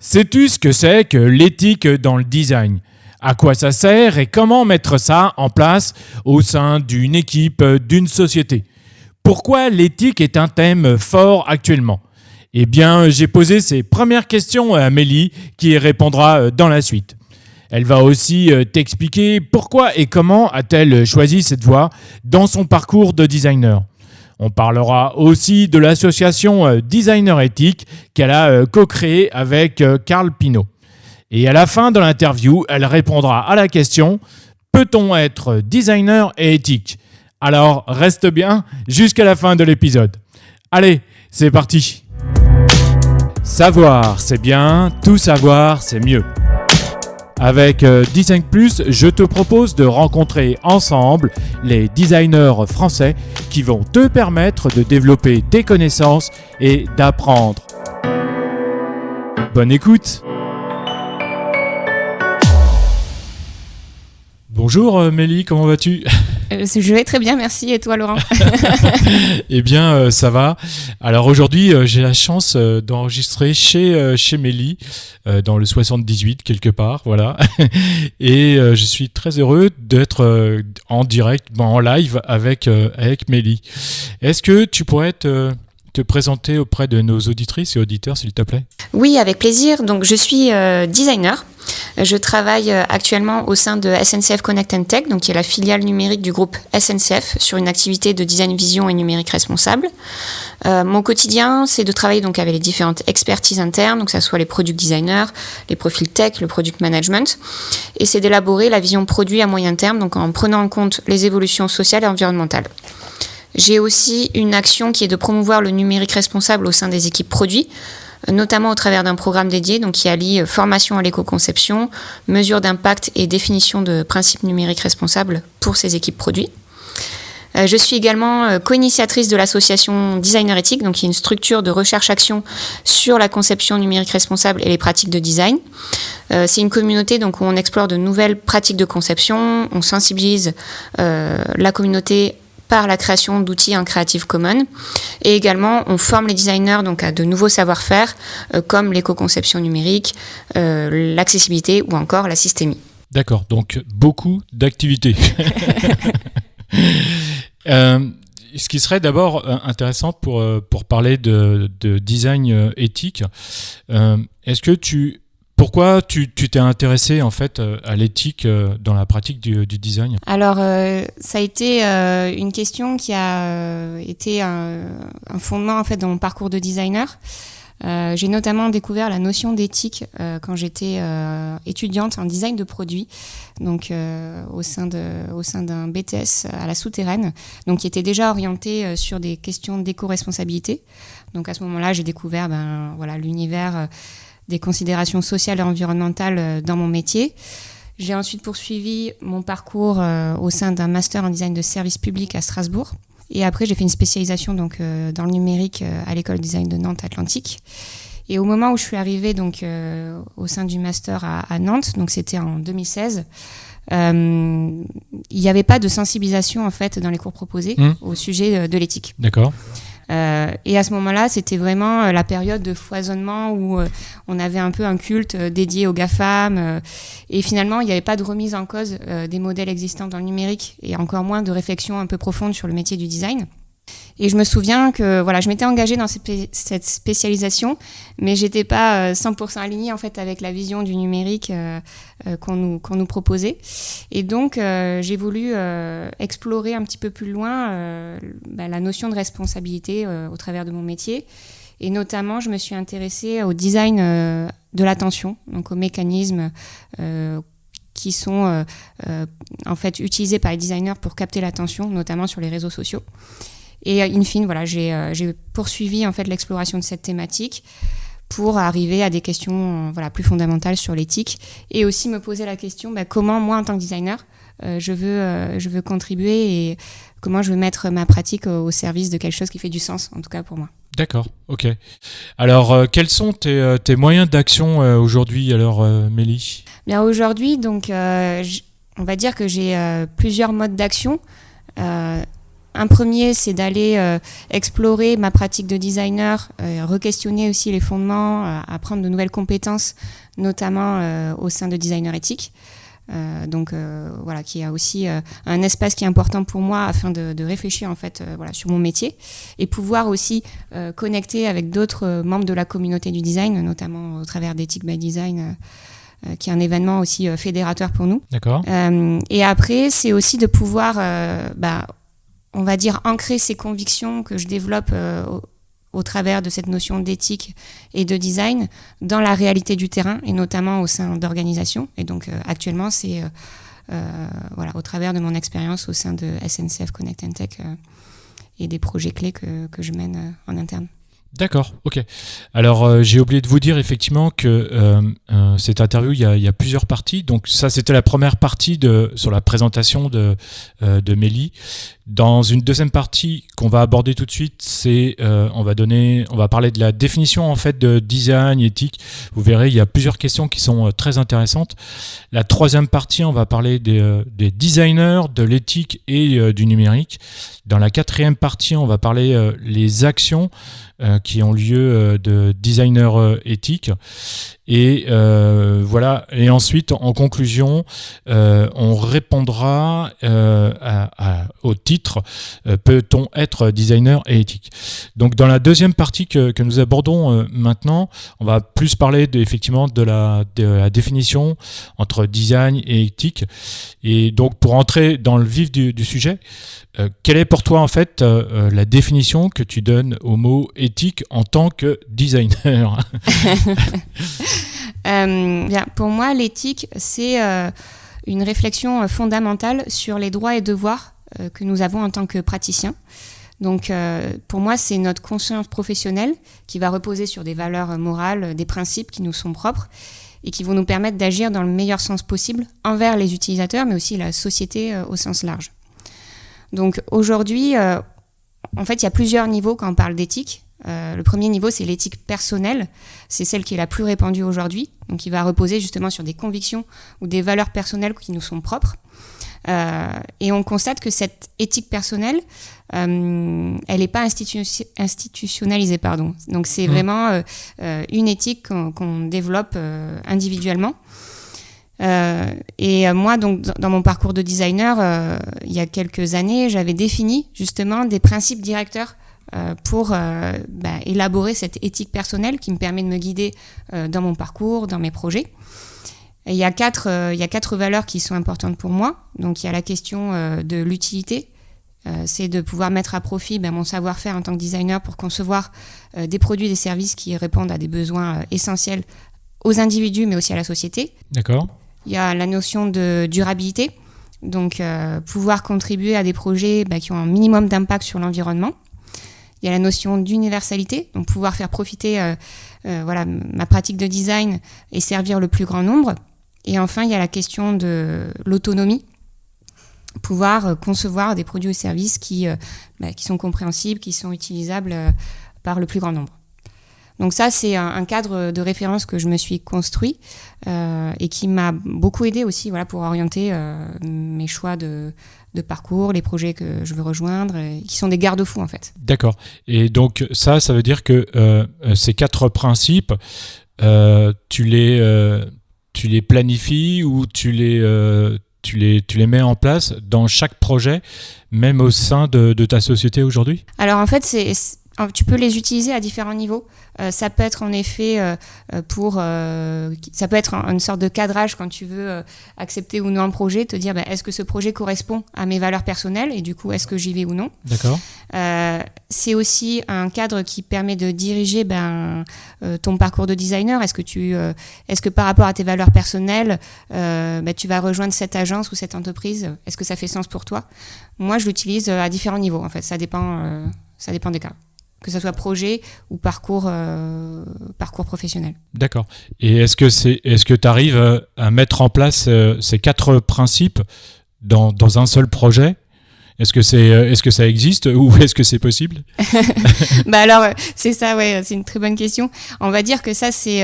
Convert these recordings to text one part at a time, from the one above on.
Sais-tu ce que c'est que l'éthique dans le design ? À quoi ça sert et comment mettre ça en place au sein d'une équipe, d'une société ? Pourquoi l'éthique est un thème fort actuellement ? Eh bien, j'ai posé ces premières questions à Amélie qui y répondra dans la suite. Elle va aussi t'expliquer pourquoi et comment a-t-elle choisi cette voie dans son parcours de designer. On parlera aussi de l'association Designer Éthique qu'elle a co-créée avec Carl Pinault. Et à la fin de l'interview, elle répondra à la question « Peut-on être designer et éthique ?» Alors, reste bien jusqu'à la fin de l'épisode. Allez, c'est parti. Savoir, c'est bien. Tout savoir, c'est mieux. Avec Design Plus, je te propose de rencontrer ensemble les designers français qui vont te permettre de développer tes connaissances et d'apprendre. Bonne écoute. Bonjour Mélie, comment vas-tu ? Je vais très bien, merci. Et toi, Laurent ? Eh bien, ça va. Alors aujourd'hui, j'ai la chance d'enregistrer chez Mélie, dans le 78 quelque part, voilà. Et je suis très heureux d'être en direct, en live avec Mélie. Est-ce que tu pourrais te présenter auprès de nos auditrices et auditeurs, s'il te plaît ? Oui, avec plaisir. Donc, je suis designer. Je travaille actuellement au sein de SNCF Connect & Tech, donc qui est la filiale numérique du groupe SNCF, sur une activité de design vision et numérique responsable. Mon quotidien, c'est de travailler donc avec les différentes expertises internes, donc que ce soit les product designers, les profils tech, le product management, et c'est d'élaborer la vision produit à moyen terme, donc en prenant en compte les évolutions sociales et environnementales. J'ai aussi une action qui est de promouvoir le numérique responsable au sein des équipes produits, notamment au travers d'un programme dédié donc qui allie formation à l'éco-conception, mesure d'impact et définition de principes numériques responsables pour ces équipes produits. Je suis également co-initiatrice de l'association Designer Éthique, donc qui est une structure de recherche-action sur la conception numérique responsable et les pratiques de design. C'est une communauté donc, où on explore de nouvelles pratiques de conception, on sensibilise la communauté par la création d'outils en Creative Commons. Et également, on forme les designers donc, à de nouveaux savoir-faire, comme l'éco-conception numérique, l'accessibilité ou encore la systémie. D'accord, donc beaucoup d'activités. Ce qui serait d'abord intéressant pour parler de design éthique, est-ce que pourquoi tu t'es intéressé en fait à l'éthique dans la pratique du design ? Alors, ça a été une question qui a été un fondement en fait dans mon parcours de designer. J'ai notamment découvert la notion d'éthique quand j'étais étudiante en design de produits, donc au sein d'un BTS à la Souterraine, donc qui était déjà orienté sur des questions d'éco-responsabilité. Donc à ce moment-là, j'ai découvert l'univers des considérations sociales et environnementales dans mon métier. J'ai ensuite poursuivi mon parcours au sein d'un master en design de service public à Strasbourg. Et après, j'ai fait une spécialisation donc, dans le numérique à l'école design de Nantes Atlantique. Et au moment où je suis arrivée donc, au sein du master à Nantes, donc c'était en 2016, il n'y avait pas de sensibilisation en fait, dans les cours proposés au sujet de l'éthique. D'accord. Et à ce moment-là, c'était vraiment la période de foisonnement où on avait un peu un culte dédié aux GAFAM. Et finalement, il n'y avait pas de remise en cause des modèles existants dans le numérique et encore moins de réflexion un peu profonde sur le métier du design. Et je me souviens que je m'étais engagée dans cette spécialisation, mais j'étais pas 100% alignée en fait avec la vision du numérique qu'on nous proposait. Et donc j'ai voulu explorer un petit peu plus loin la notion de responsabilité au travers de mon métier. Et notamment, je me suis intéressée au design de l'attention, donc aux mécanismes qui sont en fait utilisés par les designers pour capter l'attention, notamment sur les réseaux sociaux. Et in fine, j'ai poursuivi en fait l'exploration de cette thématique pour arriver à des questions plus fondamentales sur l'éthique et aussi me poser la question comment moi en tant que designer je veux contribuer et comment je veux mettre ma pratique au service de quelque chose qui fait du sens, en tout cas pour moi. D'accord, ok. Alors, quels sont tes moyens d'action aujourd'hui, alors, Mélie ? Bien, aujourd'hui, donc, on va dire que j'ai plusieurs modes d'action. Un premier, c'est d'aller explorer ma pratique de designer, re-questionner aussi les fondements, apprendre de nouvelles compétences, notamment au sein de Designer Éthique. Voilà, qui a aussi un espace qui est important pour moi afin de réfléchir en fait sur mon métier et pouvoir aussi connecter avec d'autres membres de la communauté du design, notamment au travers d'Ethic by Design, qui est un événement aussi fédérateur pour nous. D'accord. Et après, c'est aussi de pouvoir, on va dire, ancrer ces convictions que je développe au travers de cette notion d'éthique et de design dans la réalité du terrain et notamment au sein d'organisations. Et donc actuellement, c'est au travers de mon expérience au sein de SNCF Connect and Tech et des projets clés que je mène en interne. D'accord, ok. Alors j'ai oublié de vous dire effectivement que cette interview, il y a plusieurs parties. Donc ça, c'était la première partie sur la présentation de Mélie. Dans une deuxième partie qu'on va aborder tout de suite, on va parler de la définition en fait de design éthique. Vous verrez, il y a plusieurs questions qui sont très intéressantes. La troisième partie, on va parler des designers, de l'éthique et du numérique. Dans la quatrième partie, on va parler les actions qui ont lieu de designer éthique. Et voilà. Et ensuite, en conclusion, on répondra au titre peut-on être designer et éthique. Donc, dans la deuxième partie que nous abordons maintenant, on va plus parler effectivement de la définition entre design et éthique. Et donc, pour entrer dans le vif du sujet, quelle est pour toi en fait la définition que tu donnes au mot éthique en tant que designer? Bien, pour moi, l'éthique, c'est une réflexion fondamentale sur les droits et devoirs que nous avons en tant que praticiens. Donc, pour moi, c'est notre conscience professionnelle qui va reposer sur des valeurs morales, des principes qui nous sont propres et qui vont nous permettre d'agir dans le meilleur sens possible envers les utilisateurs, mais aussi la société au sens large. Donc, aujourd'hui, en fait, il y a plusieurs niveaux quand on parle d'éthique. Le premier niveau, c'est l'éthique personnelle. C'est celle qui est la plus répandue aujourd'hui, donc qui va reposer justement sur des convictions ou des valeurs personnelles qui nous sont propres. Et on constate que cette éthique personnelle, elle n'est pas institutionnalisée. Donc c'est vraiment une éthique qu'on développe individuellement. Et moi, donc, dans mon parcours de designer, il y a quelques années, j'avais défini justement des principes directeurs pour élaborer cette éthique personnelle qui me permet de me guider dans mon parcours, dans mes projets. Et il y a quatre valeurs qui sont importantes pour moi. Donc il y a la question de l'utilité. C'est de pouvoir mettre à profit mon savoir-faire en tant que designer pour concevoir des produits et des services qui répondent à des besoins essentiels aux individus mais aussi à la société. D'accord. Il y a la notion de durabilité. Donc pouvoir contribuer à des projets qui ont un minimum d'impact sur l'environnement. Il y a la notion d'universalité, donc pouvoir faire profiter ma pratique de design et servir le plus grand nombre. Et enfin, il y a la question de l'autonomie, pouvoir concevoir des produits ou services qui sont compréhensibles, qui sont utilisables par le plus grand nombre. Donc ça, c'est un cadre de référence que je me suis construit et qui m'a beaucoup aidé aussi pour orienter mes choix de parcours, les projets que je veux rejoindre, qui sont des garde-fous en fait. D'accord. Et donc ça veut dire que ces quatre principes, tu les planifies ou tu les mets en place dans chaque projet, même au sein de ta société aujourd'hui? Alors en fait, tu peux les utiliser à différents niveaux. Ça peut être en effet ça peut être une sorte de cadrage quand tu veux accepter ou non un projet, te dire est-ce que ce projet correspond à mes valeurs personnelles et du coup est-ce que j'y vais ou non. D'accord. C'est aussi un cadre qui permet de diriger ton parcours de designer. Est-ce que par rapport à tes valeurs personnelles, tu vas rejoindre cette agence ou cette entreprise? Est-ce que ça fait sens pour toi? Moi, je l'utilise à différents niveaux. En fait, ça dépend des cas. Que ce soit projet ou parcours professionnel. D'accord. Et est-ce que tu arrives à mettre en place ces quatre principes dans un seul projet? Est-ce que ça existe ou est-ce que c'est possible? Alors, c'est ça, ouais, c'est une très bonne question. On va dire que ça, c'est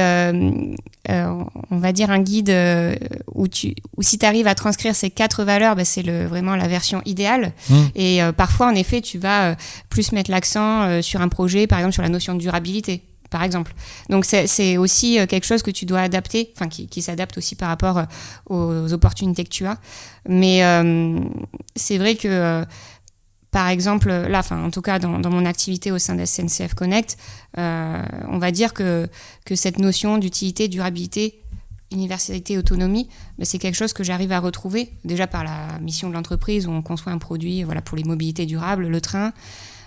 on va dire un guide où si tu arrives à transcrire ces 4 valeurs, c'est vraiment la version idéale. Et parfois, en effet, tu vas plus mettre l'accent sur un projet, par exemple sur la notion de durabilité, par exemple. Donc c'est aussi quelque chose que tu dois adapter, enfin qui s'adapte aussi par rapport aux opportunités que tu as. Mais c'est vrai que par exemple, là, en tout cas dans mon activité au sein de SNCF Connect, on va dire que cette notion d'utilité, durabilité, universalité, autonomie, c'est quelque chose que j'arrive à retrouver déjà par la mission de l'entreprise où on conçoit un produit pour les mobilités durables, le train,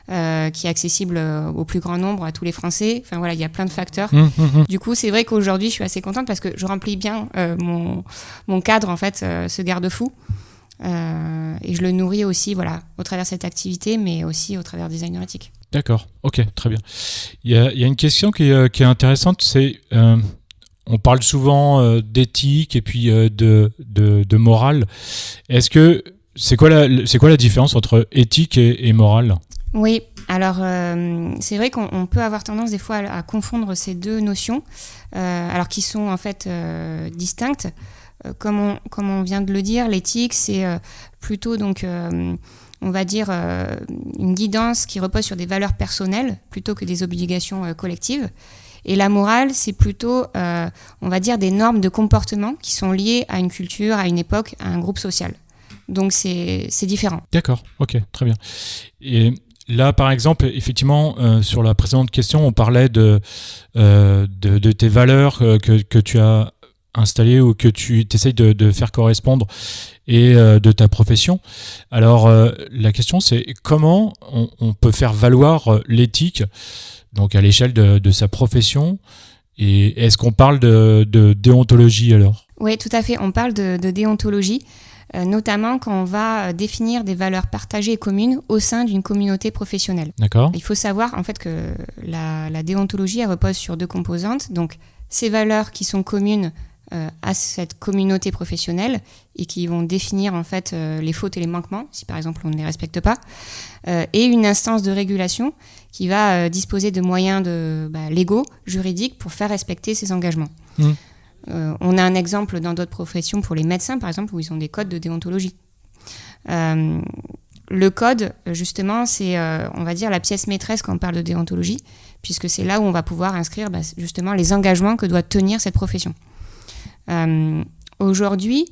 qui est accessible au plus grand nombre, à tous les Français. Enfin voilà, il y a plein de facteurs. Du coup, c'est vrai qu'aujourd'hui, je suis assez contente parce que je remplis bien mon cadre, en fait, ce garde-fou. Et je le nourris aussi au travers de cette activité, mais aussi au travers Designer éthique. D'accord, ok, très bien. Il y a une question qui est intéressante, c'est on parle souvent d'éthique et puis de morale. C'est quoi la différence entre éthique et morale ? Oui, alors c'est vrai qu'on peut avoir tendance des fois à confondre ces deux notions, alors qui sont en fait distinctes. Comme on vient de le dire, l'éthique, c'est plutôt donc, on va dire, une guidance qui repose sur des valeurs personnelles plutôt que des obligations collectives. Et la morale, c'est plutôt, on va dire, des normes de comportement qui sont liées à une culture, à une époque, à un groupe social. Donc c'est différent. D'accord, ok, très bien. Et là, par exemple, effectivement, sur la précédente question, on parlait de tes valeurs que tu as installées ou que tu essayes de faire correspondre et de ta profession. Alors, la question, c'est comment on peut faire valoir l'éthique donc à l'échelle de sa profession, et est-ce qu'on parle de déontologie alors ? Oui, tout à fait, on parle de déontologie, notamment quand on va définir des valeurs partagées et communes au sein d'une communauté professionnelle. D'accord. Il faut savoir en fait que la déontologie elle repose sur 2 composantes, donc ces valeurs qui sont communes à cette communauté professionnelle et qui vont définir en fait les fautes et les manquements, si par exemple on ne les respecte pas, et une instance de régulation qui va disposer de moyens légaux, juridiques, pour faire respecter ces engagements. On a un exemple dans d'autres professions pour les médecins, par exemple, où ils ont des codes de déontologie. Le code, justement, c'est, on va dire, la pièce maîtresse quand on parle de déontologie, puisque c'est là où on va pouvoir inscrire justement les engagements que doit tenir cette profession. Aujourd'hui,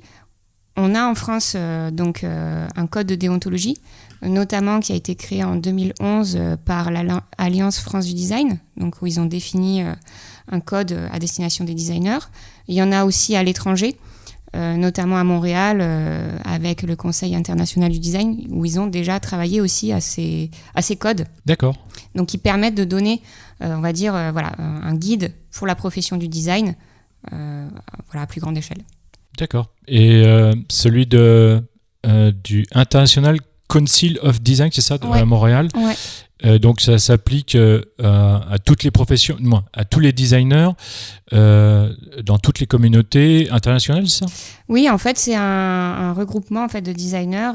on a en France un code de déontologie, notamment qui a été créé en 2011 par l'Alliance France du Design, donc où ils ont défini un code à destination des designers. Il y en a aussi à l'étranger, notamment à Montréal, avec le Conseil international du design, où ils ont déjà travaillé aussi à ces codes. D'accord. Donc, qui permettent de donner, on va dire, un guide pour la profession du design, à plus grande échelle. D'accord. Et celui du International Council of Design, c'est ça, à Montréal. Ouais. Donc ça s'applique à toutes les professions, à tous les designers, dans toutes les communautés internationales, c'est ça ? Oui, en fait, c'est un regroupement en fait, de designers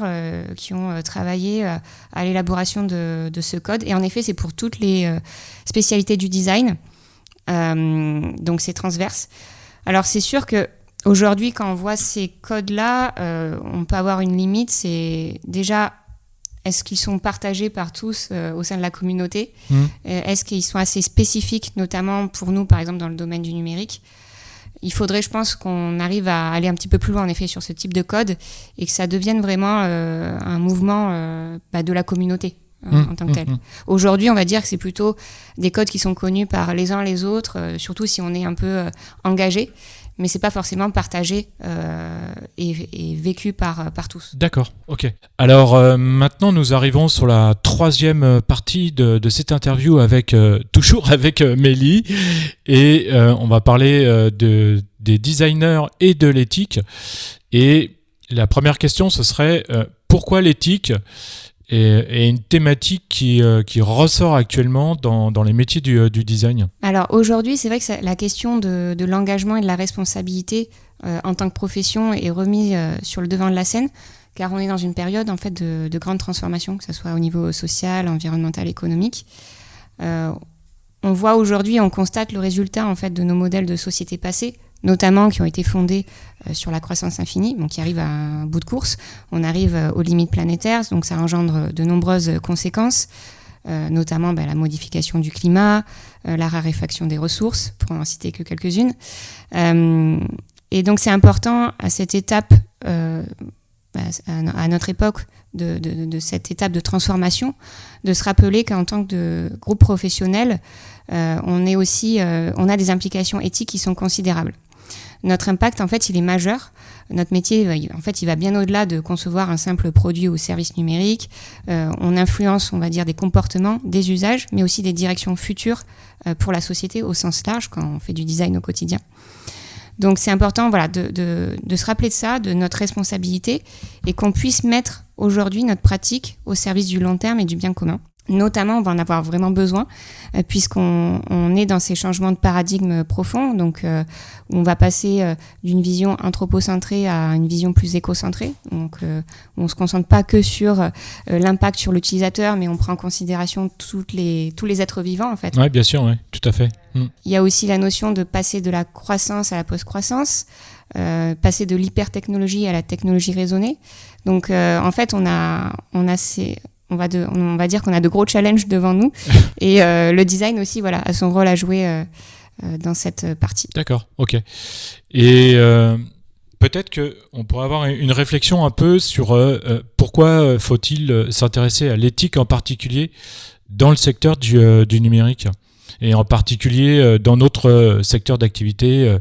qui ont travaillé à l'élaboration de ce code. Et en effet, c'est pour toutes les spécialités du design. Donc c'est transverse. Alors c'est sûr que aujourd'hui, quand on voit ces codes-là, on peut avoir une limite. C'est déjà, est-ce qu'ils sont partagés par tous au sein de la communauté ? Est-ce qu'ils sont assez spécifiques, notamment pour nous, par exemple, dans le domaine du numérique ? Il faudrait, je pense, qu'on arrive à aller un petit peu plus loin, en effet, sur ce type de code et que ça devienne vraiment un mouvement de la communauté en tant que tel. Aujourd'hui, on va dire que c'est plutôt des codes qui sont connus par les uns les autres, surtout si on est un peu engagé. Mais c'est pas forcément partagé et vécu par tous. D'accord, ok. Alors maintenant, nous arrivons sur la 3e partie de cette interview toujours avec Mélie. Et on va parler des designers et de l'éthique. Et la première question, ce serait pourquoi l'éthique est une thématique qui ressort actuellement dans les métiers du design. Alors aujourd'hui, c'est vrai que la question de l'engagement et de la responsabilité en tant que profession est remise sur le devant de la scène, car on est dans une période en fait de grande transformation, que ce soit au niveau social, environnemental, économique. On voit aujourd'hui, on constate le résultat en fait de nos modèles de société passés, notamment qui ont été fondées sur la croissance infinie, donc qui arrivent à un bout de course. On arrive aux limites planétaires, donc ça engendre de nombreuses conséquences, notamment la modification du climat, la raréfaction des ressources, pour n'en citer que quelques-unes. Et donc c'est important à cette étape, à notre époque, de cette étape de transformation, de se rappeler qu'en tant que groupe professionnel, on a des implications éthiques qui sont considérables. Notre impact, en fait, il est majeur. Notre métier, en fait, il va bien au-delà de concevoir un simple produit ou service numérique. On influence, on va dire, des comportements, des usages, mais aussi des directions futures pour la société au sens large quand on fait du design au quotidien. Donc, c'est important, de se rappeler de ça, de notre responsabilité, et qu'on puisse mettre aujourd'hui notre pratique au service du long terme et du bien commun. Notamment, on va en avoir vraiment besoin, puisqu'on est dans ces changements de paradigme profonds. Donc, on va passer d'une vision anthropocentrée à une vision plus écocentrée. Donc, on ne se concentre pas que sur l'impact sur l'utilisateur, mais on prend en considération tous les êtres vivants, en fait. Oui, bien sûr, ouais, tout à fait. Il y a aussi la notion de passer de la croissance à la post-croissance, passer de l'hypertechnologie à la technologie raisonnée. Donc, en fait, on va dire qu'on a de gros challenges devant nous et le design aussi a son rôle à jouer dans cette partie. D'accord, ok. Et peut-être qu'on pourrait avoir une réflexion un peu sur pourquoi faut-il s'intéresser à l'éthique en particulier dans le secteur du numérique et en particulier dans notre secteur d'activité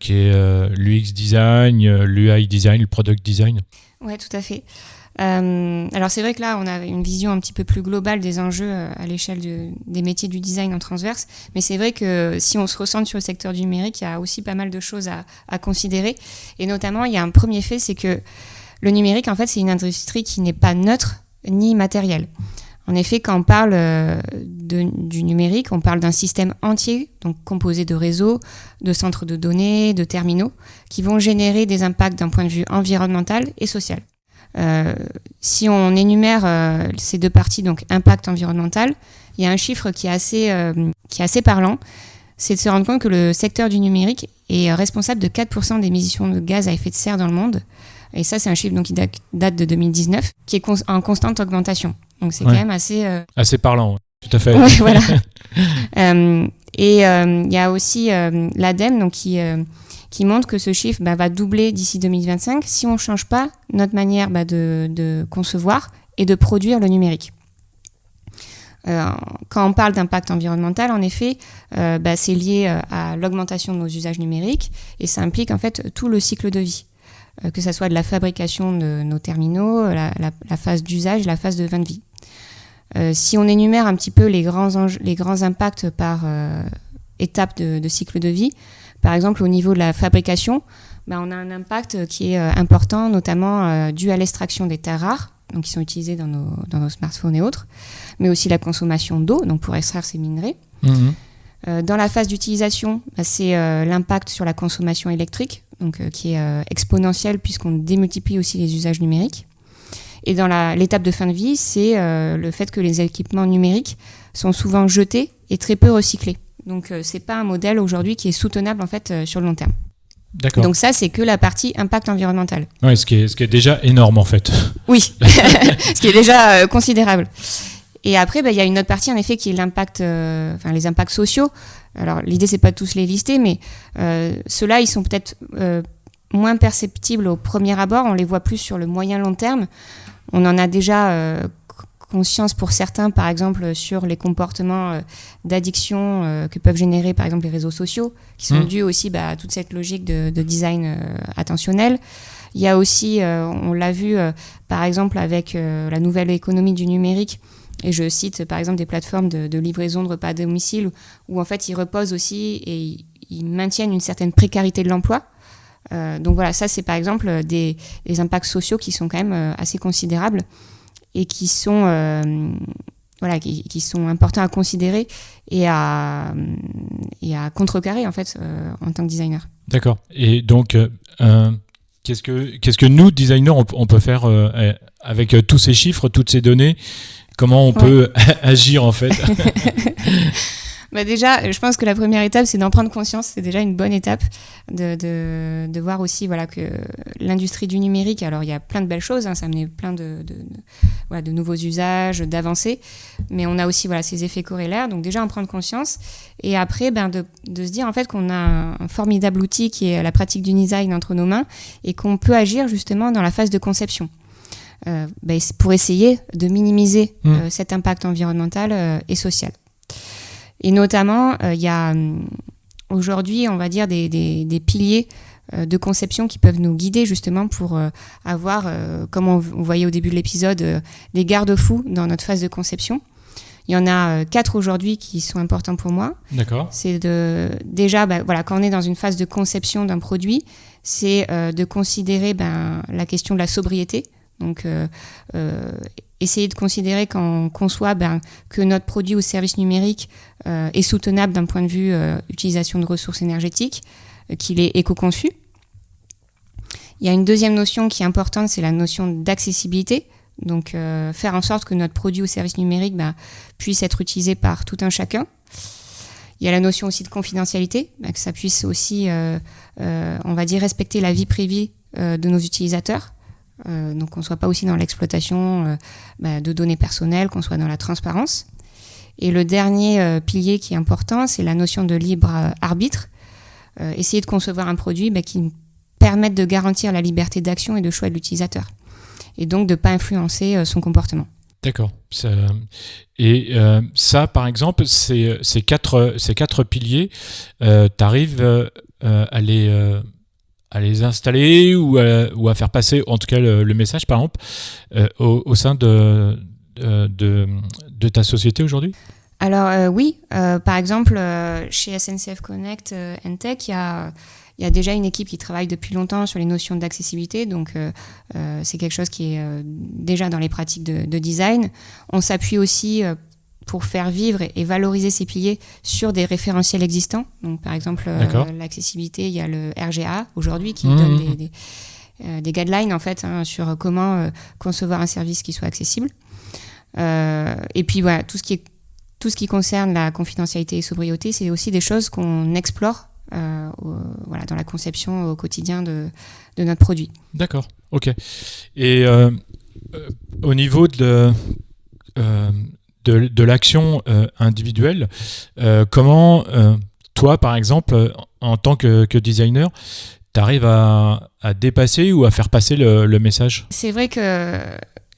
qui est l'UX design, l'UI design, le product design. Oui, tout à fait. Alors c'est vrai que là on a une vision un petit peu plus globale des enjeux à l'échelle des métiers du design en transverse, mais c'est vrai que si on se recentre sur le secteur du numérique, il y a aussi pas mal de choses à considérer, et notamment il y a un premier fait, c'est que le numérique en fait c'est une industrie qui n'est pas neutre ni matérielle. En effet, quand on parle du numérique, on parle d'un système entier, donc composé de réseaux, de centres de données, de terminaux, qui vont générer des impacts d'un point de vue environnemental et social. Si on énumère ces deux parties, donc impact environnemental, il y a un chiffre qui est assez parlant, c'est de se rendre compte que le secteur du numérique est responsable de 4% des émissions de gaz à effet de serre dans le monde. Et ça, c'est un chiffre donc, qui date de 2019, qui est en constante augmentation. Donc c'est quand même assez... Assez parlant, tout à fait. Oui, voilà. Et il y a aussi l'ADEME donc, qui montre que ce chiffre va doubler d'ici 2025 si on ne change pas notre manière de concevoir et de produire le numérique. Quand on parle d'impact environnemental, en effet, c'est lié à l'augmentation de nos usages numériques et ça implique en fait tout le cycle de vie. Que ça soit de la fabrication de nos terminaux, la phase d'usage, la phase de fin de vie. Si on énumère un petit peu les grands impacts par étape de cycle de vie, par exemple au niveau de la fabrication, on a un impact qui est important, notamment dû à l'extraction des terres rares, donc qui sont utilisées dans nos smartphones et autres, mais aussi la consommation d'eau, donc pour extraire ces minerais. Dans la phase d'utilisation, c'est l'impact sur la consommation électrique, donc, qui est exponentielle puisqu'on démultiplie aussi les usages numériques. Et dans l'étape de fin de vie, c'est le fait que les équipements numériques sont souvent jetés et très peu recyclés. Donc c'est pas un modèle aujourd'hui qui est soutenable en fait sur le long terme. D'accord. Donc ça, c'est que la partie impact environnemental. Ouais, ce qui est déjà énorme en fait. Oui, ce qui est déjà considérable. Et après, il y a une autre partie en effet qui est l'impact, les impacts sociaux. Alors l'idée c'est pas de tous les lister, mais ceux-là ils sont peut-être moins perceptibles au premier abord. On les voit plus sur le moyen long terme. On en a déjà conscience pour certains, par exemple sur les comportements d'addiction que peuvent générer par exemple les réseaux sociaux, qui sont dus aussi à toute cette logique de design attentionnel. Il y a aussi, on l'a vu par exemple avec la nouvelle économie du numérique, et je cite par exemple des plateformes de livraison de repas à domicile où en fait ils reposent aussi et ils maintiennent une certaine précarité de l'emploi. Donc voilà, ça c'est par exemple des impacts sociaux qui sont quand même assez considérables et qui sont qui sont importants à considérer et à contrecarrer en fait en tant que designer. D'accord. Et donc qu'est-ce que nous designers on peut faire avec tous ces chiffres, toutes ces données? Comment on peut agir en fait? Déjà, je pense que la première étape, c'est d'en prendre conscience. C'est déjà une bonne étape de voir aussi que l'industrie du numérique, alors il y a plein de belles choses, ça a amené plein de nouveaux usages, d'avancées, mais on a aussi ces effets corrélaires. Donc déjà, en prendre conscience. Et après, de se dire en fait qu'on a un formidable outil qui est la pratique du design entre nos mains et qu'on peut agir justement dans la phase de conception. Pour essayer de minimiser cet impact environnemental et social. Et notamment, il y a aujourd'hui, on va dire, des piliers de conception qui peuvent nous guider justement pour avoir, comme on voyait au début de l'épisode, des garde-fous dans notre phase de conception. Il y en a 4 aujourd'hui qui sont importants pour moi. D'accord. C'est déjà, quand on est dans une phase de conception d'un produit, c'est de considérer la question de la sobriété. Donc, essayer de considérer quand on conçoit que notre produit ou service numérique est soutenable d'un point de vue utilisation de ressources énergétiques, qu'il est éco-conçu. Il y a une deuxième notion qui est importante, c'est la notion d'accessibilité. Donc, faire en sorte que notre produit ou service numérique puisse être utilisé par tout un chacun. Il y a la notion aussi de confidentialité, que ça puisse aussi, on va dire, respecter la vie privée de nos utilisateurs. Donc qu'on ne soit pas aussi dans l'exploitation de données personnelles, qu'on soit dans la transparence. Et le dernier pilier qui est important, c'est la notion de libre arbitre. Essayer de concevoir un produit qui permette de garantir la liberté d'action et de choix de l'utilisateur. Et donc de ne pas influencer son comportement. D'accord. Ça, par exemple, ces quatre piliers, tu arrives à les installer ou à faire passer, en tout cas le message, par exemple, au sein de ta société aujourd'hui ? Alors oui, par exemple, chez SNCF Connect Tech, il y a déjà une équipe qui travaille depuis longtemps sur les notions d'accessibilité, donc c'est quelque chose qui est déjà dans les pratiques de design. On s'appuie aussi pour faire vivre et valoriser ces piliers sur des référentiels existants. Donc, par exemple, l'accessibilité, il y a le RGA aujourd'hui qui donne des guidelines en fait, sur comment concevoir un service qui soit accessible. Et puis, tout ce qui concerne la confidentialité et sobriété, c'est aussi des choses qu'on explore dans la conception au quotidien de notre produit. D'accord, ok. Et au niveau de l'action individuelle, comment toi, par exemple, en tant que designer, tu arrives à dépasser ou à faire passer le message ? C'est vrai que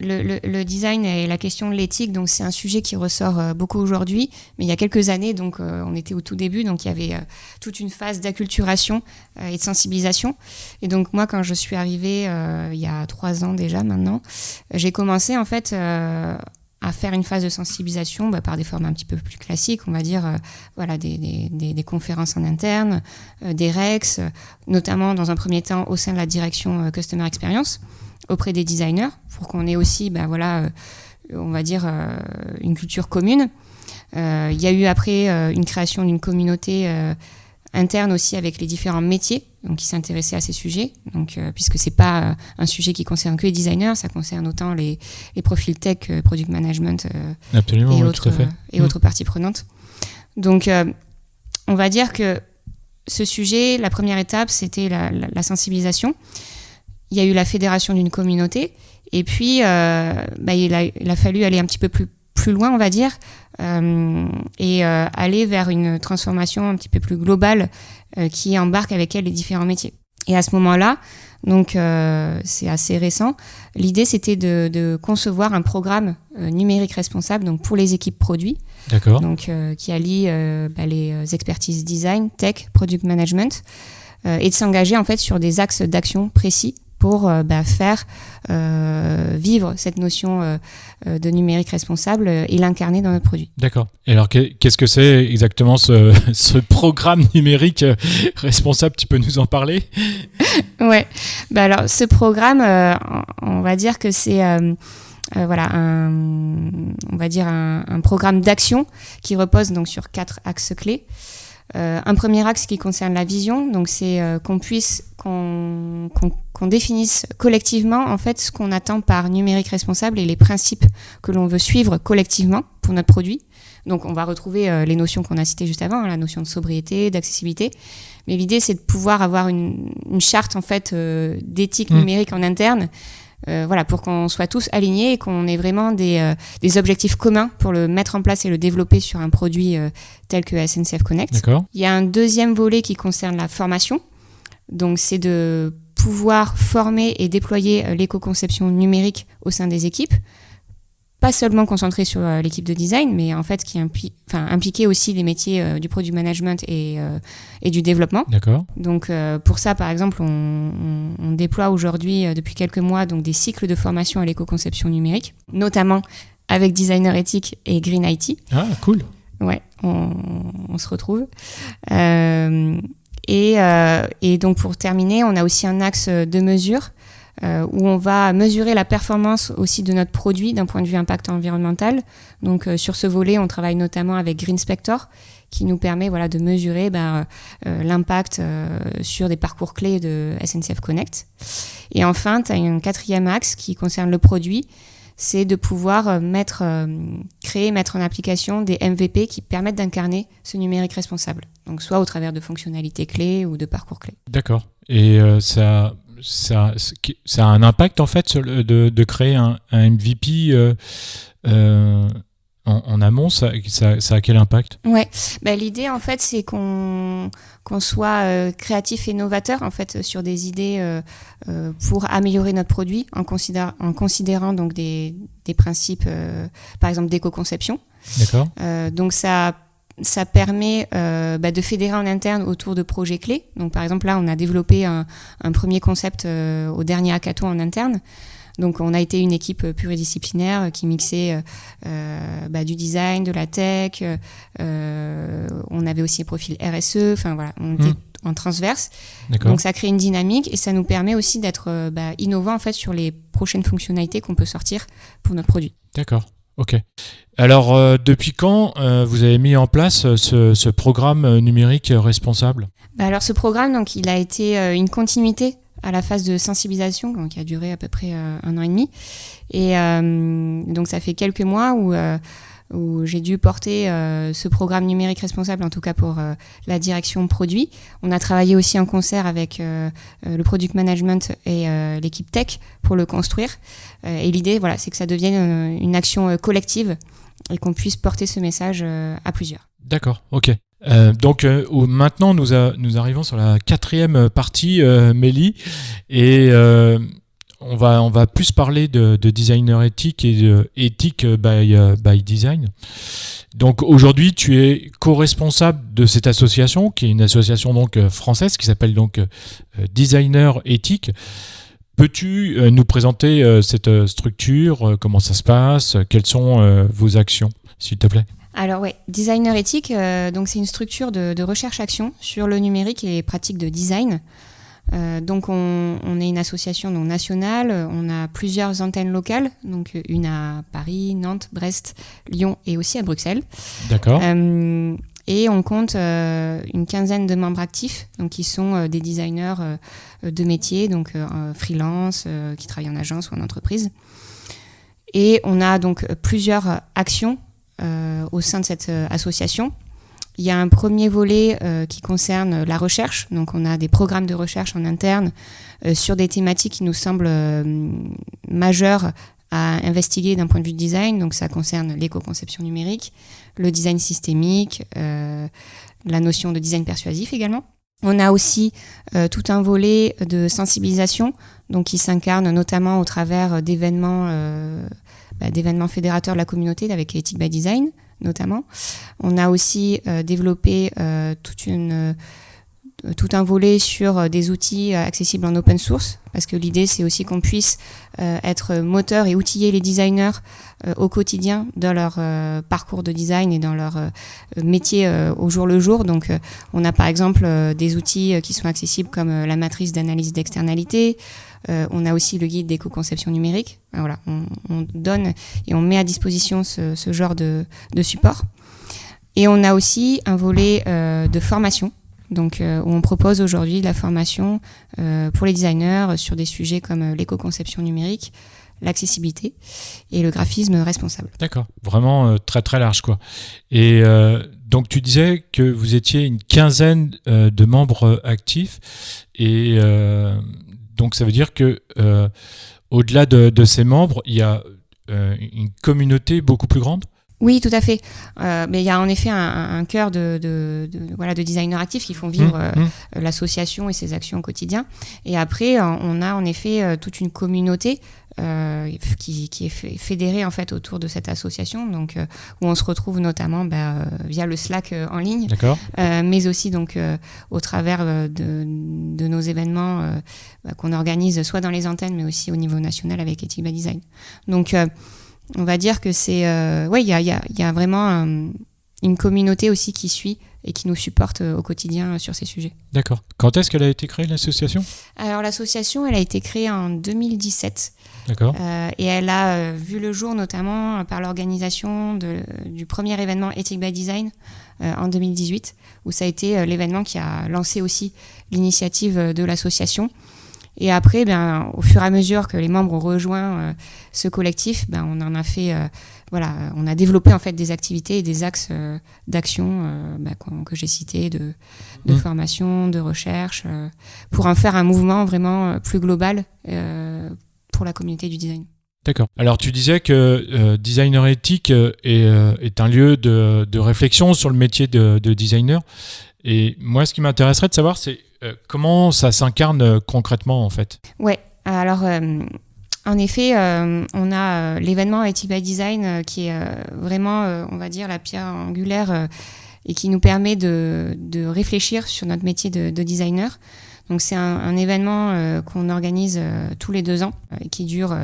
le design et la question de l'éthique, donc c'est un sujet qui ressort beaucoup aujourd'hui, mais il y a quelques années, donc on était au tout début, donc il y avait toute une phase d'acculturation et de sensibilisation. Et donc moi, quand je suis arrivée il y a 3 ans déjà maintenant, j'ai commencé en fait à faire une phase de sensibilisation par des formes un petit peu plus classiques, on va dire des conférences en interne, des REX, notamment dans un premier temps au sein de la direction Customer Experience, auprès des designers, pour qu'on ait aussi, on va dire, une culture commune. Il y a eu après une création d'une communauté interne aussi avec les différents métiers, donc qui s'intéressaient à ces sujets, donc puisque c'est pas un sujet qui concerne que les designers, ça concerne autant les profils tech, product management Absolument, et oui, autres tout à fait. autres parties prenantes. Donc on va dire que ce sujet, la première étape, c'était la sensibilisation. Il y a eu la fédération d'une communauté, et puis il a fallu aller un petit peu plus loin, on va dire, et aller vers une transformation un petit peu plus globale qui embarque avec elle les différents métiers. Et à ce moment-là, donc c'est assez récent, l'idée c'était de concevoir un programme numérique responsable, donc pour les équipes produits. D'accord. Donc qui allie les expertises design, tech, product management, et de s'engager en fait sur des axes d'action précis pour faire vivre cette notion de numérique responsable et l'incarner dans notre produit. D'accord. Et alors, qu'est-ce que c'est exactement ce programme numérique responsable ? Tu peux nous en parler ? Ouais. Alors, ce programme, on va dire que c'est un programme d'action qui repose donc sur 4 axes clés. Un premier axe qui concerne la vision, donc c'est qu'on définisse collectivement en fait ce qu'on attend par numérique responsable et les principes que l'on veut suivre collectivement pour notre produit. Donc on va retrouver les notions qu'on a citées juste avant, la notion de sobriété, d'accessibilité. Mais l'idée, c'est de pouvoir avoir une charte en fait d'éthique numérique en interne, pour qu'on soit tous alignés et qu'on ait vraiment des objectifs communs pour le mettre en place et le développer sur un produit tel que SNCF Connect. D'accord. Il y a un deuxième volet qui concerne la formation. Donc c'est de pouvoir former et déployer l'éco-conception numérique au sein des équipes. Pas seulement concentré sur l'équipe de design, mais en fait qui impliquait aussi les métiers du product management et du développement. D'accord. Donc pour ça, par exemple, on déploie aujourd'hui, depuis quelques mois, donc des cycles de formation à l'éco-conception numérique, notamment avec Designer Ethic et Green IT. Ah, cool. Ouais, on se retrouve. Et donc pour terminer, on a aussi un axe de mesure où on va mesurer la performance aussi de notre produit d'un point de vue impact environnemental. Donc sur ce volet, on travaille notamment avec GreenSpector qui nous permet de mesurer l'impact sur des parcours clés de SNCF Connect. Et enfin, tu as un quatrième axe qui concerne le produit, c'est de pouvoir mettre en application des MVP qui permettent d'incarner ce numérique responsable. Donc soit au travers de fonctionnalités clés ou de parcours clés. D'accord. Et ça a un impact en fait de créer un MVP en amont, ça a quel impact ? Ouais, l'idée en fait c'est qu'on soit créatif et novateur en fait sur des idées pour améliorer notre produit en considérant donc des principes par exemple d'éco-conception. D'accord. Donc ça permet de fédérer en interne autour de projets clés. Donc par exemple là on a développé un premier concept au dernier hackathon en interne. Donc on a été une équipe pluridisciplinaire qui mixait du design, de la tech, on avait aussi un profil RSE, on était en transverse. D'accord. Donc ça crée une dynamique et ça nous permet aussi d'être innovant en fait sur les prochaines fonctionnalités qu'on peut sortir pour notre produit. D'accord. Ok. Alors, depuis quand vous avez mis en place ce programme numérique responsable ? Alors, ce programme, donc, il a été une continuité à la phase de sensibilisation, donc, qui a duré à peu près 1 an et demi. Et donc, ça fait quelques mois où j'ai dû porter ce programme numérique responsable, en tout cas pour la direction produit. On a travaillé aussi en concert avec le product management et l'équipe tech pour le construire. Et l'idée, c'est que ça devienne une action collective et qu'on puisse porter ce message à plusieurs. D'accord, ok. Donc maintenant, nous arrivons sur la 4e partie, Mélie, et on va plus parler de designer éthique et de éthique by design. Donc aujourd'hui, tu es co-responsable de cette association, qui est une association donc française qui s'appelle donc Designer Éthique. Peux-tu nous présenter cette structure, comment ça se passe, quelles sont vos actions, s'il te plaît ? Alors Designer Ethic, donc c'est une structure de recherche-action sur le numérique et les pratiques de design. Donc on est une association nationale, on a plusieurs antennes locales, donc une à Paris, Nantes, Brest, Lyon et aussi à Bruxelles. D'accord. Et on compte une quinzaine de membres actifs, donc qui sont des designers de métier, donc freelance, qui travaillent en agence ou en entreprise. Et on a donc plusieurs actions au sein de cette association. Il y a un premier volet qui concerne la recherche. Donc, on a des programmes de recherche en interne sur des thématiques qui nous semblent majeures à investiguer d'un point de vue de design. Donc, ça concerne l'éco-conception numérique, le design systémique, la notion de design persuasif également. On a aussi tout un volet de sensibilisation, donc qui s'incarne notamment au travers d'événements fédérateurs de la communauté avec Ethic by Design notamment. On a aussi développé tout un volet sur des outils accessibles en open source, parce que l'idée c'est aussi qu'on puisse être moteur et outiller les designers au quotidien dans leur parcours de design et dans leur métier au jour le jour. Donc on a par exemple des outils qui sont accessibles comme la matrice d'analyse d'externalité. On a aussi le guide d'éco-conception numérique. Voilà, on donne et on met à disposition ce genre de support. Et on a aussi un volet de formation, donc où on propose aujourd'hui de la formation pour les designers sur des sujets comme l'éco-conception numérique, l'accessibilité et le graphisme responsable. D'accord, vraiment très très large quoi. Et donc tu disais que vous étiez une quinzaine de membres actifs et donc ça veut dire que au-delà de ces membres, il y a une communauté beaucoup plus grande? Oui, tout à fait. Mais il y a en effet un cœur de designers actifs qui font vivre l'association et ses actions au quotidien. Et après, on a en effet toute une communauté qui est fédérée en fait autour de cette association, donc où on se retrouve notamment via le Slack en ligne, mais aussi donc au travers de nos événements qu'on organise soit dans les antennes, mais aussi au niveau national avec Ethic by Design. Donc on va dire que c'est il y a vraiment une communauté aussi qui suit et qui nous supporte au quotidien sur ces sujets. D'accord. Quand est-ce qu'elle a été créée, l'association ? Alors l'association, elle a été créée en 2017. D'accord. Et elle a vu le jour notamment par l'organisation du premier événement Ethic by Design en 2018, où ça a été l'événement qui a lancé aussi l'initiative de l'association. Et après, au fur et à mesure que les membres ont rejoint ce collectif, on en a fait, on a développé en fait des activités et des axes d'action que j'ai cités, de formation, de recherche, pour en faire un mouvement vraiment plus global pour la communauté du design. D'accord. Alors tu disais que Designer Ethic est un lieu de réflexion sur le métier de designer. Et moi, ce qui m'intéresserait de savoir, c'est comment ça s'incarne concrètement, en fait. Ouais, alors en effet, on a l'événement Ethic by Design qui est vraiment, on va dire, la pierre angulaire et qui nous permet de réfléchir sur notre métier de designer. Donc c'est un événement qu'on organise tous les 2 ans, qui dure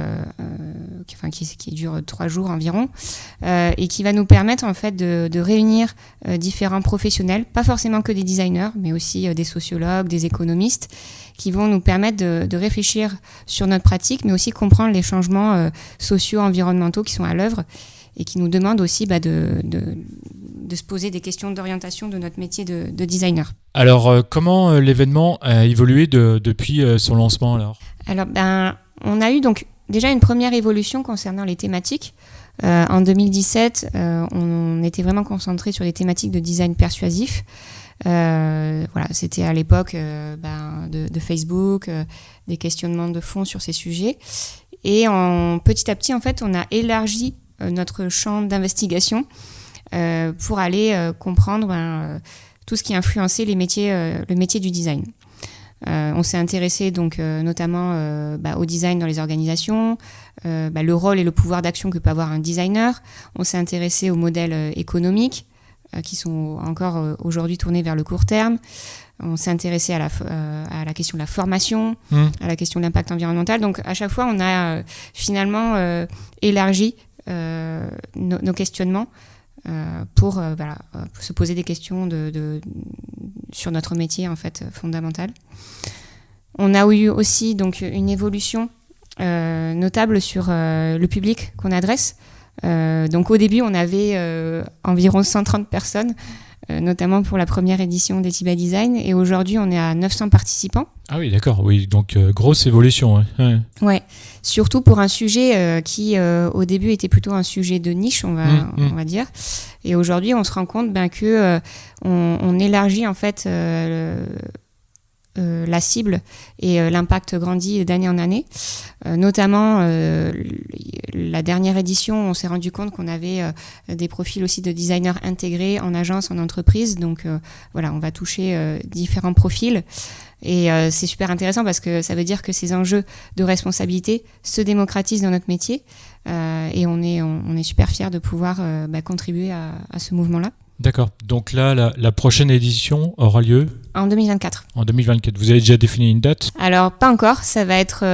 3 jours environ, et qui va nous permettre en fait de réunir différents professionnels, pas forcément que des designers, mais aussi des sociologues, des économistes, qui vont nous permettre de réfléchir sur notre pratique, mais aussi comprendre les changements sociaux, environnementaux qui sont à l'œuvre, et qui nous demandent aussi de se poser des questions d'orientation de notre métier de designer. Alors, comment l'événement a évolué depuis son lancement alors ? Alors, on a eu donc déjà une première évolution concernant les thématiques. En 2017, on était vraiment concentré sur les thématiques de design persuasif. C'était à l'époque de Facebook, des questionnements de fond sur ces sujets. Et petit à petit, en fait, on a élargi notre champ d'investigation pour aller comprendre tout ce qui influençait le métier du design. On s'est intéressé donc notamment au design dans les organisations, le rôle et le pouvoir d'action que peut avoir un designer. On s'est intéressé aux modèles économiques qui sont encore aujourd'hui tournés vers le court terme. On s'est intéressé à la question de la formation, à la question de l'impact environnemental. Donc à chaque fois, on a finalement élargi nos questionnements pour se poser des questions sur notre métier en fait fondamental. On a eu aussi donc une évolution notable sur le public qu'on adresse. Donc au début, on avait environ 130 personnes, notamment pour la première édition d'Ethic by Design, et aujourd'hui on est à 900 participants. Ah oui, d'accord, oui, donc grosse évolution. Ouais, surtout pour un sujet qui au début était plutôt un sujet de niche, on va dire, et aujourd'hui on se rend compte que on élargit en fait la cible et l'impact grandit d'année en année. Notamment, la dernière édition, on s'est rendu compte qu'on avait des profils aussi de designers intégrés en agence, en entreprise. Donc on va toucher différents profils. Et c'est super intéressant parce que ça veut dire que ces enjeux de responsabilité se démocratisent dans notre métier. Et on est super fiers de pouvoir contribuer à ce mouvement-là. D'accord. Donc là, la prochaine édition aura lieu en 2024. En 2024. Vous avez déjà défini une date ? Alors, pas encore. Ça va être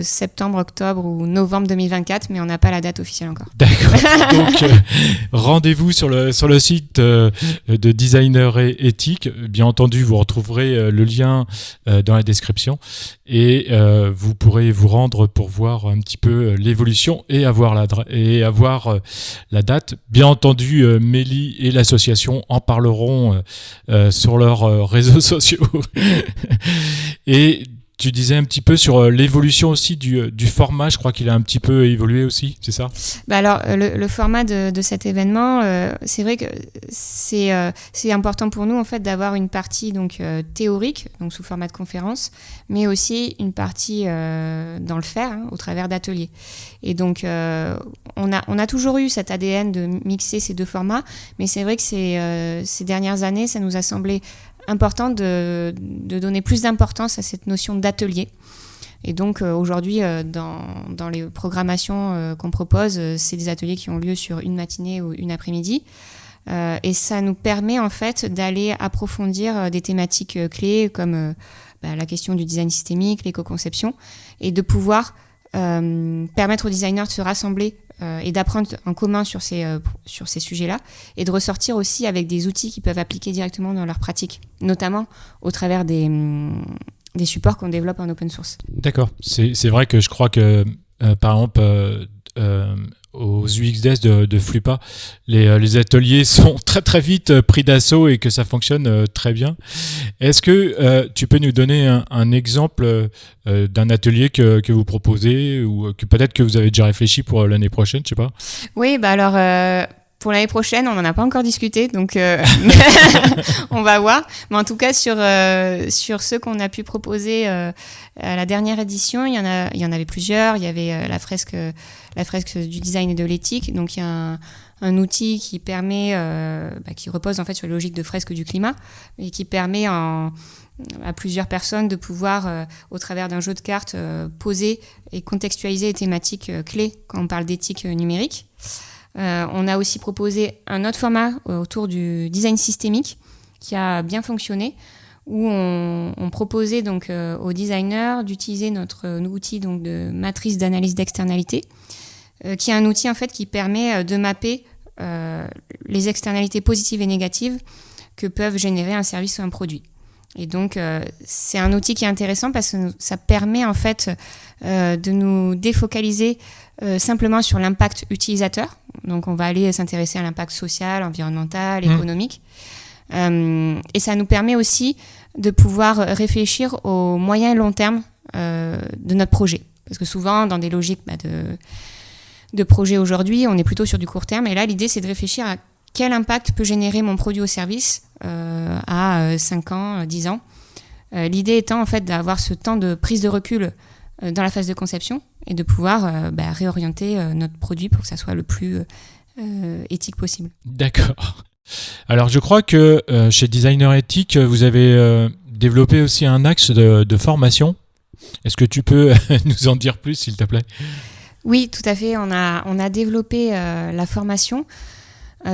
septembre, octobre ou novembre 2024, mais on n'a pas la date officielle encore. D'accord. Donc, rendez-vous sur le site de Designer Ethic. Bien entendu, vous retrouverez le lien dans la description et vous pourrez vous rendre pour voir un petit peu l'évolution et avoir la date. Bien entendu, Mélie et l'association en parleront sur leurs réseaux sociaux. Et Tu disais un petit peu sur l'évolution aussi du format, je crois qu'il a un petit peu évolué aussi, c'est ça ? Alors, le format de cet événement, c'est vrai que c'est important pour nous en fait d'avoir une partie donc théorique, donc sous format de conférence, mais aussi une partie dans le faire, au travers d'ateliers. Et donc, on a toujours eu cet ADN de mixer ces deux formats, mais c'est vrai que ces dernières années, ça nous a semblé important de donner plus d'importance à cette notion d'atelier. Et donc aujourd'hui, dans les programmations qu'on propose, c'est des ateliers qui ont lieu sur une matinée ou une après-midi. Et ça nous permet en fait d'aller approfondir des thématiques clés comme la question du design systémique, l'éco-conception, et de pouvoir permettre aux designers de se rassembler et d'apprendre en commun sur ces sujets-là, et de ressortir aussi avec des outils qu'ils peuvent appliquer directement dans leur pratique, notamment au travers des supports qu'on développe en open source. D'accord. C'est vrai que je crois que, par exemple, aux UXDES de Flupa, les ateliers sont très très vite pris d'assaut et que ça fonctionne très bien. Est-ce que tu peux nous donner un exemple d'un atelier que vous proposez ou que peut-être que vous avez déjà réfléchi pour l'année prochaine, je sais pas. Oui, alors pour l'année prochaine, on n'en a pas encore discuté, donc on va voir. Mais en tout cas, sur ceux qu'on a pu proposer à la dernière édition, il y en avait plusieurs. Il y avait la fresque du design et de l'éthique. Donc il y a un outil qui permet, qui repose en fait sur la logique de fresque du climat et qui permet à plusieurs personnes de pouvoir, au travers d'un jeu de cartes, poser et contextualiser les thématiques clés quand on parle d'éthique numérique. On a aussi proposé un autre format autour du design systémique qui a bien fonctionné, où on proposait donc aux designers d'utiliser notre outil donc de matrice d'analyse d'externalité, qui est un outil en fait qui permet de mapper les externalités positives et négatives que peuvent générer un service ou un produit. Et donc c'est un outil qui est intéressant parce que ça permet en fait de nous défocaliser simplement sur l'impact utilisateur. Donc on va aller s'intéresser à l'impact social, environnemental, économique. Et ça nous permet aussi de pouvoir réfléchir au moyen et long terme de notre projet. Parce que souvent, dans des logiques de projet aujourd'hui, on est plutôt sur du court terme. Et là, l'idée, c'est de réfléchir à quel impact peut générer mon produit ou service à 5 ans, 10 ans. L'idée étant en fait d'avoir ce temps de prise de recul dans la phase de conception et de pouvoir réorienter notre produit pour que ça soit le plus éthique possible. D'accord. Alors je crois que chez Designer Éthique, vous avez développé aussi un axe de formation. Est-ce que tu peux nous en dire plus, s'il te plaît ? Oui, tout à fait. On a développé la formation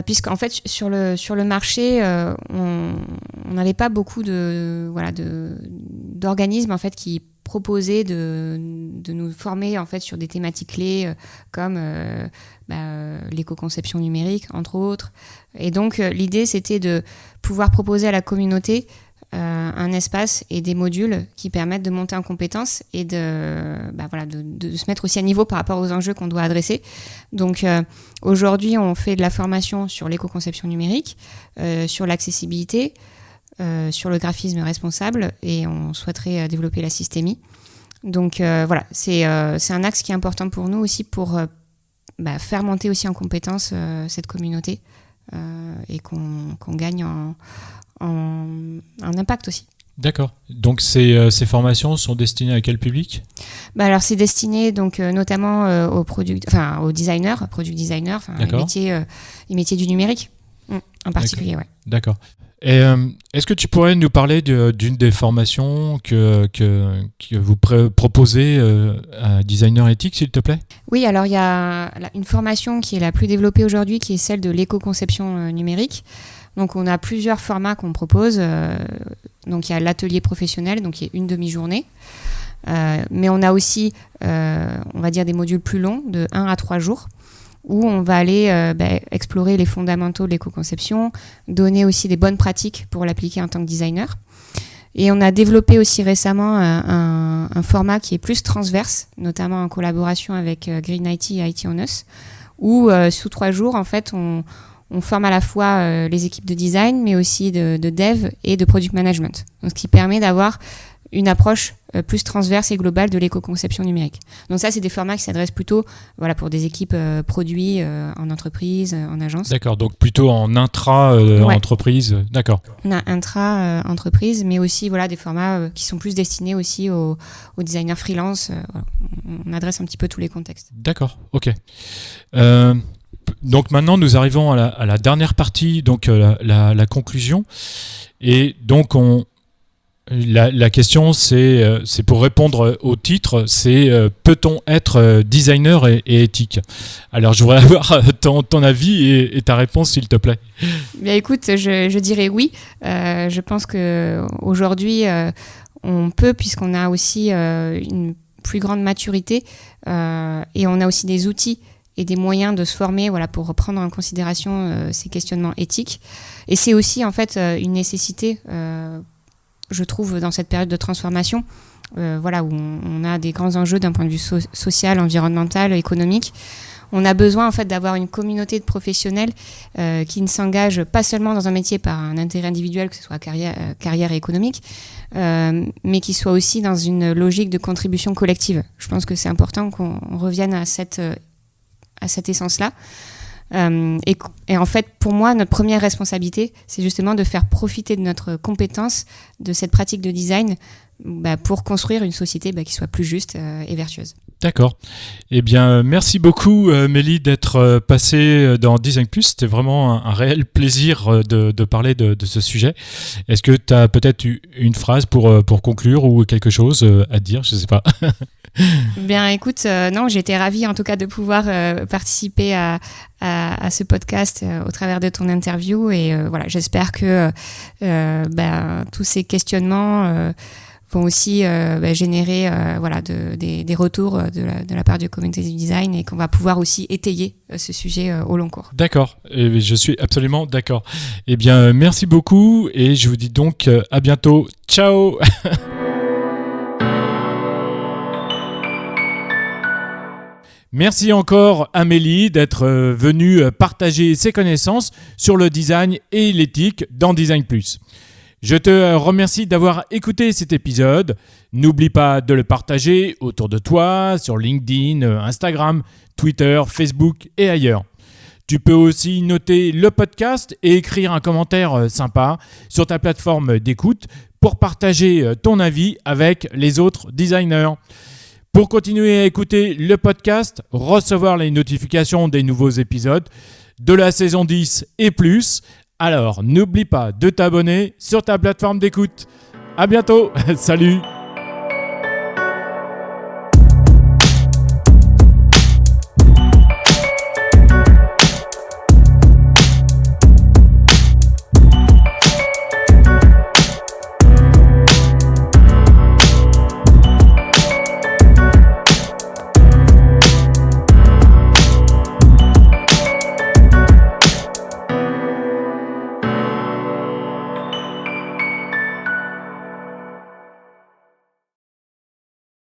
puisqu'en fait sur le marché, on n'avait pas beaucoup d'organismes en fait qui proposaient de nous former en fait sur des thématiques clés comme l'éco-conception numérique entre autres. Et donc l'idée c'était de pouvoir proposer à la communauté un espace et des modules qui permettent de monter en compétences et de se mettre aussi à niveau par rapport aux enjeux qu'on doit adresser. Donc aujourd'hui, on fait de la formation sur l'éco-conception numérique, sur l'accessibilité, sur le graphisme responsable et on souhaiterait développer la systémie. Donc c'est un axe qui est important pour nous aussi pour faire monter aussi en compétences cette communauté et qu'on gagne en impact aussi. D'accord. Donc ces formations sont destinées à quel public ? Alors c'est destiné donc notamment aux designers, product designers, les métiers du numérique en particulier. D'accord. Ouais. D'accord. Et est-ce que tu pourrais nous parler d'une des formations que vous proposez à Designer Éthique, s'il te plaît ? Oui, alors il y a une formation qui est la plus développée aujourd'hui, qui est celle de l'éco-conception numérique. Donc on a plusieurs formats qu'on propose. Donc il y a l'atelier professionnel, donc qui est une demi-journée. Mais on a aussi, on va dire, des modules plus longs, de 1 à 3 jours, où on va aller explorer les fondamentaux de l'éco-conception, donner aussi des bonnes pratiques pour l'appliquer en tant que designer. Et on a développé aussi récemment un format qui est plus transverse, notamment en collaboration avec Green IT et IT On Us, où sous 3 jours, en fait, on forme à la fois les équipes de design, mais aussi de dev et de product management. Donc, ce qui permet d'avoir une approche plus transverse et globale de l'éco-conception numérique. Donc ça, c'est des formats qui s'adressent plutôt pour des équipes produits en entreprise, en agence. D'accord, donc plutôt en intra-entreprise. D'accord. On a intra-entreprise, mais aussi des formats qui sont plus destinés aussi aux designers freelance. On adresse un petit peu tous les contextes. D'accord, ok. Donc maintenant, nous arrivons à la dernière partie, donc la conclusion. Et donc, la question, c'est pour répondre au titre, c'est peut-on être designer et éthique ? Alors, je voudrais avoir ton avis et ta réponse, s'il te plaît. Bien, écoute, je dirais oui. Je pense qu'aujourd'hui, on peut, puisqu'on a aussi une plus grande maturité et on a aussi des outils et des moyens de se former pour prendre en considération ces questionnements éthiques. Et c'est aussi en fait une nécessité, je trouve, dans cette période de transformation, où on a des grands enjeux d'un point de vue social, environnemental, économique. On a besoin en fait d'avoir une communauté de professionnels qui ne s'engagent pas seulement dans un métier par un intérêt individuel, que ce soit carrière et économique, mais qui soit aussi dans une logique de contribution collective. Je pense que c'est important qu'on revienne à cette essence-là. Et en fait, pour moi, notre première responsabilité, c'est justement de faire profiter de notre compétence, de cette pratique de design, pour construire une société qui soit plus juste et vertueuse. D'accord. Eh bien, merci beaucoup, Mélie, d'être passée dans Design Plus. C'était vraiment un réel plaisir de parler de ce sujet. Est-ce que tu as peut-être une phrase pour conclure ou quelque chose à dire ? Je ne sais pas. Bien, écoute, non, j'étais ravie en tout cas de pouvoir participer à ce podcast au travers de ton interview et j'espère que tous ces questionnements vont aussi générer des retours de la part du communauté du design et qu'on va pouvoir aussi étayer ce sujet au long cours. D'accord, et je suis absolument d'accord. Eh bien, merci beaucoup et je vous dis donc à bientôt. Ciao. Merci encore Amélie d'être venue partager ses connaissances sur le design et l'éthique dans Design Plus. Je te remercie d'avoir écouté cet épisode. N'oublie pas de le partager autour de toi, sur LinkedIn, Instagram, Twitter, Facebook et ailleurs. Tu peux aussi noter le podcast et écrire un commentaire sympa sur ta plateforme d'écoute pour partager ton avis avec les autres designers. Pour continuer à écouter le podcast, recevoir les notifications des nouveaux épisodes de la saison 10 et plus, alors n'oublie pas de t'abonner sur ta plateforme d'écoute. À bientôt, salut!